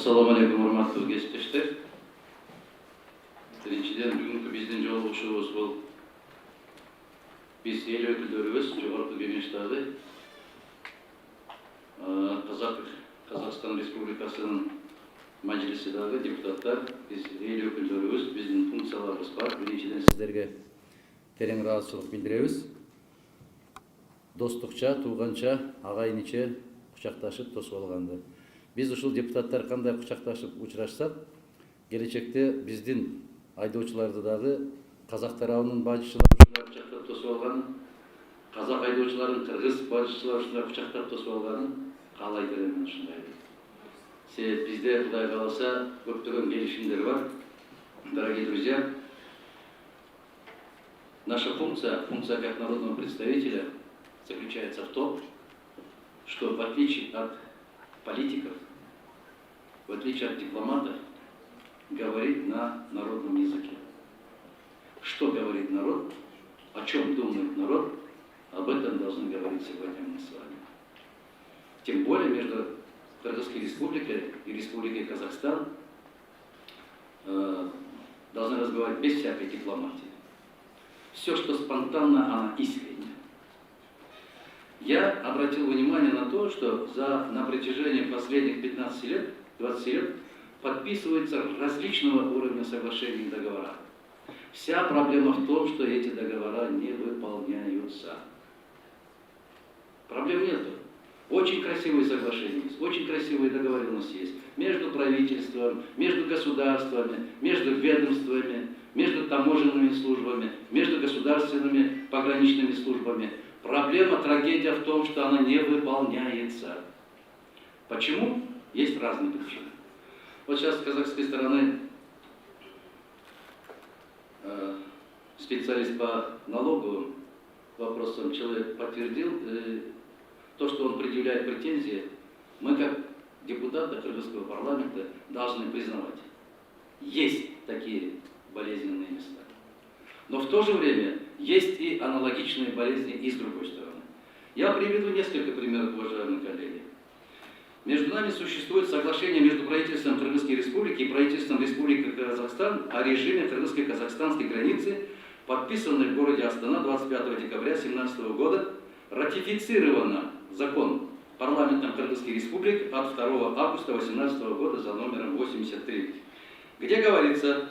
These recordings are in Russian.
Assalamu alaikum урматтуу кесиптештер. Биринчиден бүгүнкү биздин жолугушуубуз бул биз эл өкүлдөрүбүз жогорку кеңештеги Казакстан Республикасынын мажлисидеги депутаттар, биз эл өкүлдөрүбүз, биздин функцияларыбыз бар. Биринчиден сиздерге терең ыраазычылык билдиребиз. Достукча, тууганча, агайын иче кучакташып тосуп алганды. Biz ушул депутаттар кандай кучакташып учурашсак, келечекте биздин айдоочуларды дагы казак тарабынын бажычылары кучактап тосуп алганын, казак айдоочуларын кыргыз бажычылары кучактап тосуп алганын каалай беремин ушундай. Себеп бизде Кудай кааласа көптөгөн келишимдер бар. Дорогие друзья, наша функция как народного представителя заключается в том, что в отличие от политиков, в отличие от дипломатов, говорит на народном языке. Что говорит народ, о чем думает народ, об этом должны говорить сегодня мы с вами. Тем более между Кыргызской республикой и Республикой Казахстан должны разговаривать без всякой дипломатии. Все, что спонтанно, оно искренне. Я обратил внимание на то, что на протяжении последних 15 лет, 20 лет подписываются различного уровня соглашений и договора. Вся проблема в том, что эти договора не выполняются. Проблем нет. Очень красивые соглашения есть, очень красивые договоренности есть между правительством, между государствами, между ведомствами, между таможенными службами, между государственными пограничными службами. Проблема, трагедия в том, что она не выполняется. Почему? Есть разные причины. Вот сейчас с казахской стороны специалист по налоговым вопросам человек подтвердил то, что он предъявляет претензии. Мы, как депутаты Кыргызского парламента, должны признавать. Есть такие болезненные места. Но в то же время есть и аналогичные болезни и с другой стороны. Я приведу несколько примеров, уважаемые коллеги. Между нами существует соглашение между правительством Кыргызской республики и правительством Республики Казахстан о режиме кыргызско-казахстанской границы, подписанное в городе Астана 25 декабря 2017 года, ратифицировано закон парламентом Кыргызской республики от 2 августа 2018 года за номером 83, где говорится: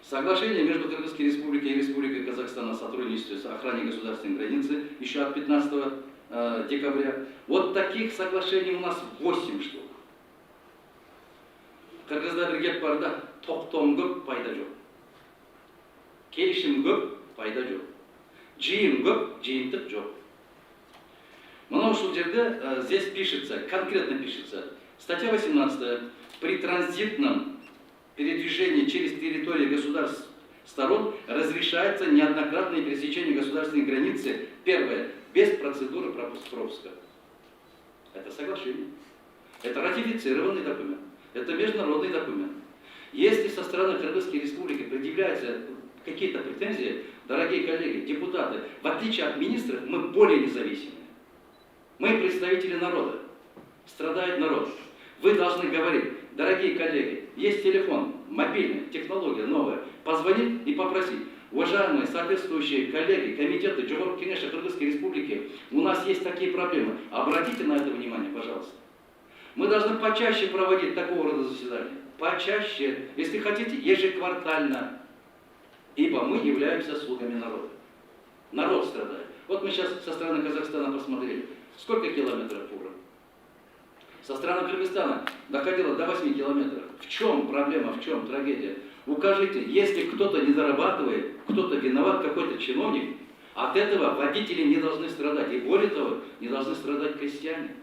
соглашение между Кыргызской республикой и Республикой Казахстан о сотрудничестве с охраной государственной границы еще от 15 декабря. Вот таких соглашений у нас 8 штук. Кыргызда бирге барда токтом көп, пайда жоқ. Келишим көп, пайда жоқ. Жиын көп, жиынтық жоқ. Мына ушул жерде здесь пишется, конкретно пишется, статья 18. При транзитном передвижении через территорию государств сторон разрешается неоднократное пересечение государственной границы. Первое. Без процедуры пропуска. Это соглашение. Это ратифицированный документ. Это международный документ. Если со стороны Кыргызской республики предъявляются какие-то претензии, дорогие коллеги, депутаты, в отличие от министров, мы более независимы. Мы представители народа. Страдает народ. Вы должны говорить: дорогие коллеги, есть телефон, мобильный, технология новая. Позвонить и попросить: уважаемые соответствующие коллеги, комитеты Джогорку Кенеша Кыргызской Республики, у нас есть такие проблемы. Обратите на это внимание, пожалуйста. Мы должны почаще проводить такого рода заседания. Почаще, если хотите, ежеквартально. Ибо мы являемся слугами народа. Народ страдает. Вот мы сейчас со стороны Казахстана посмотрели. Сколько километров фура? Со стороны Кыргызстана доходило до 8 километров. В чем проблема, в чем трагедия? Укажите, если кто-то не зарабатывает, кто-то виноват, какой-то чиновник, от этого водители не должны страдать. И более того, не должны страдать крестьяне.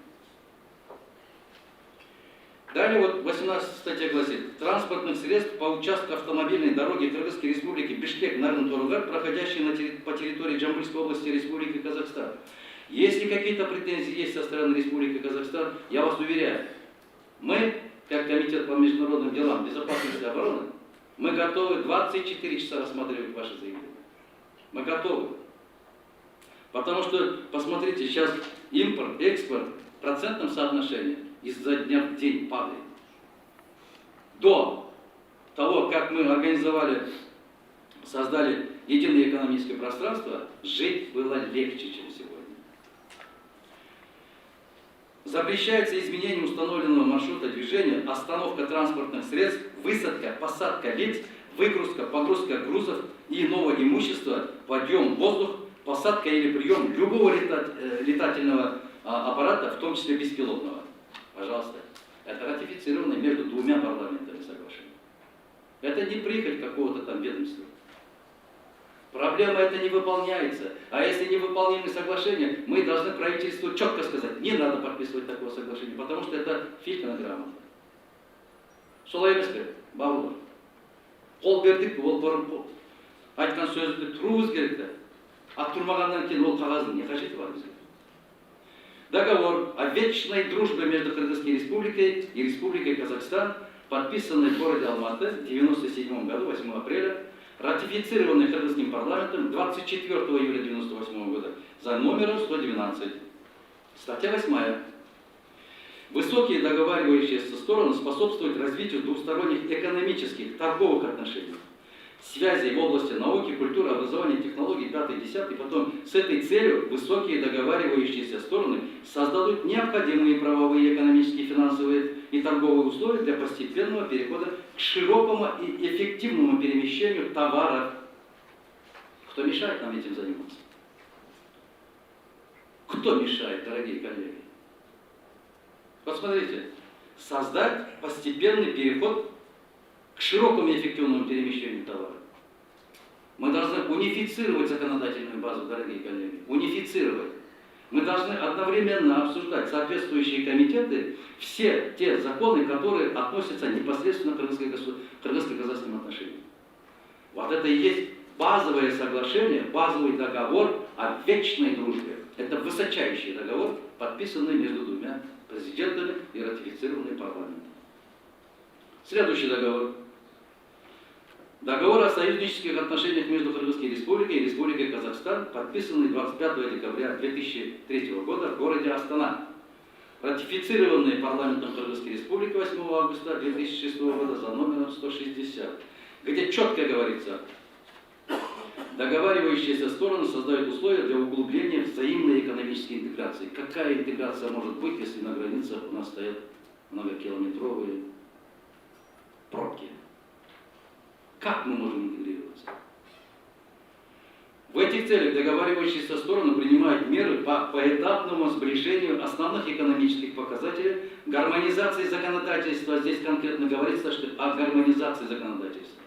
Далее вот 18 статья гласит: транспортных средств по участку автомобильной дороги Кыргызской республики Бишкек-Нарын-Торугар, проходящей по территории Жамбылской области Республики Казахстан. Если какие-то претензии есть со стороны Республики Казахстан, я вас уверяю, мы, как Комитет по международным делам, безопасности и обороны, мы готовы 24 часа рассматривать ваши заявления. Мы готовы. Потому что, посмотрите, сейчас импорт, экспорт процентном соотношении изо дня в день падает. До того, как мы организовали, создали единое экономическое пространство, жить было легче, чем сегодня. Запрещается изменение установленного маршрута движения, остановка транспортных средств, высадка, посадка лиц, выгрузка, погрузка грузов и иного имущества, подъем в воздух, посадка или прием любого летательного аппарата, в том числе беспилотного. Пожалуйста. Это ратифицировано между двумя парламентами соглашение. Это не прихоть какого-то там ведомства. Проблема это не выполняется. А если невыполнимы соглашения, мы должны правительству четко сказать, не надо подписывать такого соглашения, потому что это фильтр грамота. Солай емес пе, бауырлар. Қол бердік, ол бұрын айтқан сөзді тұруымыз керек те. А тұрмағаннан кейін ол қағаздың не қажеті бар бізге? Договор о вечной дружбе между Кыргызской республикой и Республикой Казахстан, подписанный в городе Алматы в 1997 году, 8 апреля, ратифицированный Кыргызским парламентом 24 июля 1998 года за номером 112. Статья 8. Высокие договаривающиеся стороны способствуют развитию двусторонних экономических, торговых отношений, связей в области науки, культуры, образования, технологий, 5-10. Потом с этой целью высокие договаривающиеся стороны создадут необходимые правовые, экономические, финансовые и торговые условия для постепенного перехода к широкому и эффективному перемещению товаров. Кто мешает нам этим заниматься? Кто мешает, дорогие коллеги? Вот смотрите, создать постепенный переход к широкому и эффективному перемещению товара. Мы должны унифицировать законодательную базу, дорогие коллеги, унифицировать. Мы должны одновременно обсуждать соответствующие комитеты все те законы, которые относятся непосредственно к кыргызско-казахским отношениям. Вот это и есть базовое соглашение, базовый договор о вечной дружбе. Это высочайший договор, подписанный между двумя президентами и ратифицированный парламентом. Следующий договор. Договор о союзнических отношениях между Кыргызской республикой и Республикой Казахстан, подписанный 25 декабря 2003 года в городе Астана. Ратифицированный парламентом Кыргызской республики 8 августа 2006 года за номером 160, где четко говорится, договаривающиеся стороны создают условия для углубления взаимной экономической интеграции. Какая интеграция может быть, если на границах у нас стоят многокилометровые пробки? Как мы можем интегрироваться? В этих целях договаривающиеся стороны принимают меры по поэтапному сближению основных экономических показателей, гармонизации законодательства. Здесь конкретно говорится, что о гармонизации законодательства.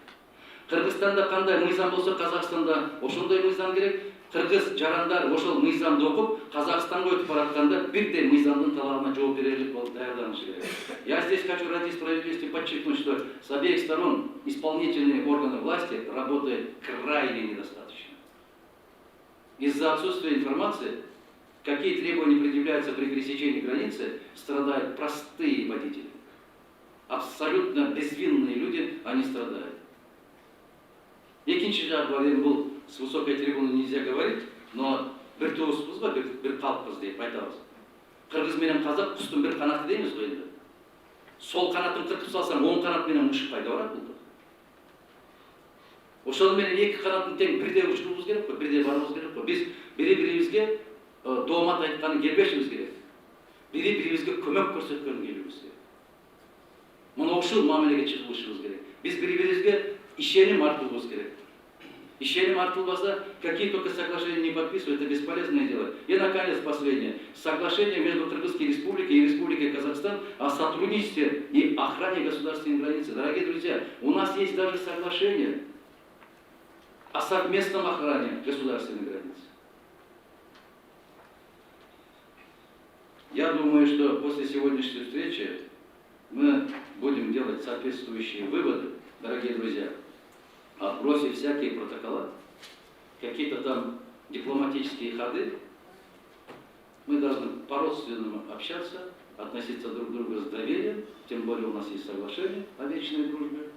Кыргызстанда кандай мыйзам болсо, Казахстанда ошондой мыйзам керек. Кыргыз жарандар ошол мыйзамды окуп, Казахстанга өтүп баратканда бирдей мыйзамдын талабына жооп берерлик болуп даярданышы керек. Я здесь хочу ради справедливости подчеркнуть, что с обеих сторон исполнительные органы власти работают крайне недостаточно. Из-за отсутствия информации, какие требования предъявляются при пересечении границы, страдают простые водители. Абсолютно безвинные люди, они страдают. Екінші жағы бұл с высокой трибуны нельзя говорить, но бір туыспыз ба, бір қалыппыз деп айтамыз. Қырғыз менен қазақ құстың бір қанаты дейміз ғой енді. Сол қанатын қырқып салсаң, оң қанат менен ұшып қайда барады бұл? Ошол менен екі қанатын тең бірде ұшыруымыз керек қой, бірде баруымыз керек қой. Біз бири-бирибизге доомат айтканын келбешimiz керек. Бири-бирибизге көмөк көрсөткөнүн келүүбүз керек. Мына ушул мамилеге чыгышыбыз керек. Биз бири-бирибизге ишеним артылбыз керек. Ишеним артылбаса, какие только соглашения не подписывают, это бесполезное дело. И наконец последнее. Соглашение между Кыргызской республикой и Республикой Казахстан о сотрудничестве и охране государственной границы. Дорогие друзья, у нас есть даже соглашение о совместном охране государственной границы. Я думаю, что после сегодняшней встречи мы будем делать соответствующие выводы, дорогие друзья, отбросив всякие протокола, какие-то там дипломатические ходы. Мы должны по-родственному общаться, относиться друг к другу с доверием, тем более у нас есть соглашение о вечной дружбе.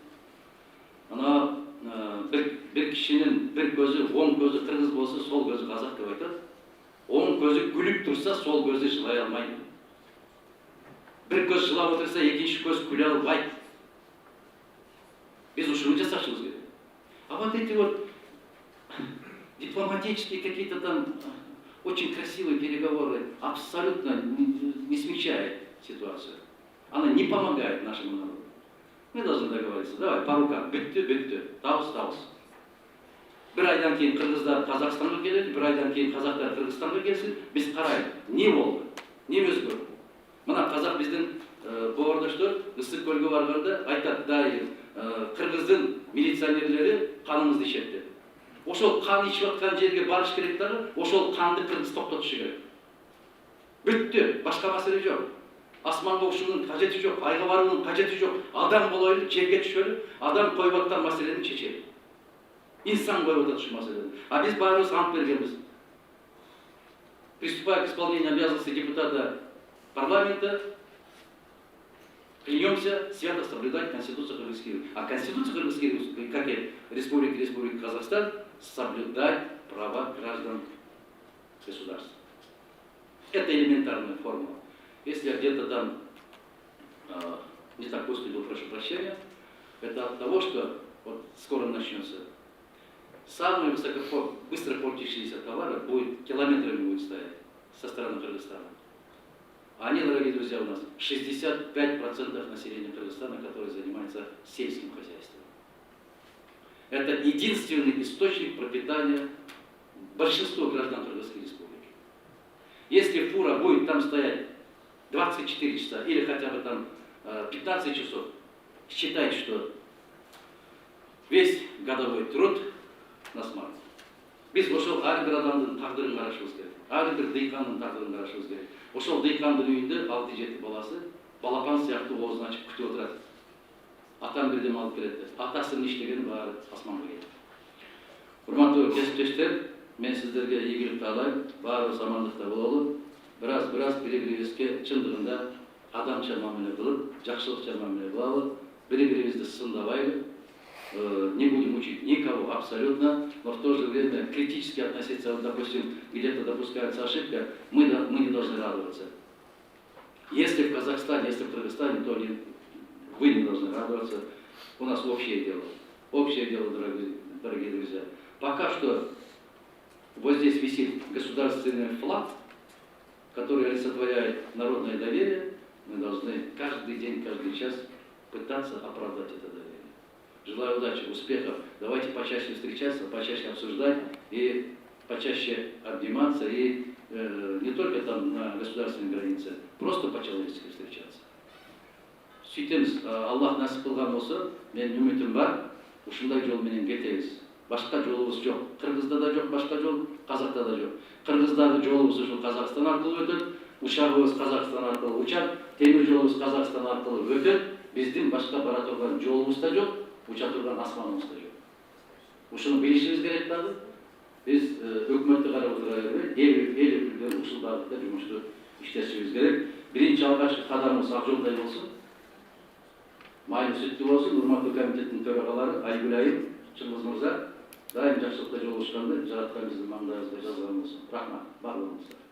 Она bir kişinin bir gözü, on gözü Kırgız bolsa, sol gözü Kazak деп айтады. Оң көзі күліп тұрса, сол көзі жылай алмайды. бір көз жылап отырса, екінші көз күле албайды. Біз ушуну жасашыбыз керек. А вот эти вот дипломатические какие-то там очень красивые переговоры абсолютно не смягчают ситуацию. Она не помогает нашему народу. Мы должны договориться. Давай, по рукам. Бүтті. Тауыс. Bir aydan кейін Қырғыздар Қазақстанға келеді, bir aydan кейін қазақтар Қырғызстанға келсін, біз қарайық. Не болды? Не өзгерді? Мына қазақ біздің поварда что, ыстық көлге барғанда айтады, дайын, Қырғыздың милиционерлері қанымызды ішеді. Ошол қан ішіп жатқан жерге барыш керек дағы, ошол қанды Қырғыз тоқтатышы керек. Бүтті, башқа мәселе жоқ. Асманға ұшудың қажеті жоқ, айға барудың қажеті жоқ. Адам болайлы, жерге түшелі, адам қойып жатқан мәселені шешеді. Инсан қойып жатқан мәселені. А біз бәріміз ант бергенбіз. Приступая к исполнению обязанностей депутата парламента, клянемся свято соблюдать Конституцию Кыргызской Республики. А Конституция Кыргызской Республики, как и Республика Казахстан, соблюдать права граждан государства. Это элементарная формула. Если я где-то там не так выступил, прошу прощения, это от того, что вот скоро начнется. Самые быстро портящиеся товары километрами будет стоять со стороны Кыргызстана. А они, дорогие друзья, у нас 65% населения Кыргызстана, которые занимаются сельским хозяйством. Это единственный источник пропитания большинства граждан Кыргызской Республики. Если фура будет там стоять 24 часа или хотя бы там 15 часов, считайте, что весь годовой труд на смарт. Біз ошол әрбір адамдың тағдырын қарашыбыз керек. Әрбір дыйқанның тағдырын қарашыбыз керек. Ошол дыйқанның үйінде 6-7 баласы балапан сияқты оозун ачып күтіп отырады. Атам бирдем алып келет. Атасынын иштегени баары асманга кетет. Урматтуу кесиптештер, мен сиздерге ийгилик каалайм. Баарыбыз амандыкта бололу. Бираз бири-бирибизге чындыгында адамча мамиле кылып, жакшылыкча мамиле кылалы. Бири-бирибизди сындабайлы. Не будем учить никого абсолютно, но в то же время критически относиться, вот, допустим, где-то допускается ошибка, мы не должны радоваться. Если в Казахстане, если в Кыргызстане, то вы не должны радоваться. У нас общее дело. Общее дело, дорогие друзья. Пока что вот здесь висит государственный флаг, который олицетворяет народное доверие. Мы должны каждый день, каждый час пытаться оправдать это доверие. Желаю удачи, успехов. Давайте почаще встречаться, почаще обсуждать и почаще обниматься. И не только там на государственной границе, просто по-человечески встречаться. Сөйтеміз, Аллах насип кылган болсо, мен үмүтүм бар, ушундай жол менен кетебиз. Башка жолубуз жок. Кыргызда да жок башка жол, Казакта да жок. Кыргыздагы жолубуз ушул Казакстан аркылуу өтөт, учагыбыз Казакстан аркылуу учат, темир жолубуз Казакстан аркылуу өтөт. Биздин башка бара турган жолубуз да жок. Уча турган асманыбыз да жок. Ушуну билишибиз керек дагы. Биз өкмөттү карап отура бербей, эл өкүлдөрү ушул багытта жумушту иштешибиз керек. Биринчи алгачкы кадамыбыз ак жолдой болсун. Майы сүттүү болсун. Урматтуу комитеттин төрагалары Айгүл айым, Чыңгыз мырза дайым жакшылыкта жолугушканды жараткан биздин маңдайыбызга жазган болсун. Рахмат барлыгыңызга.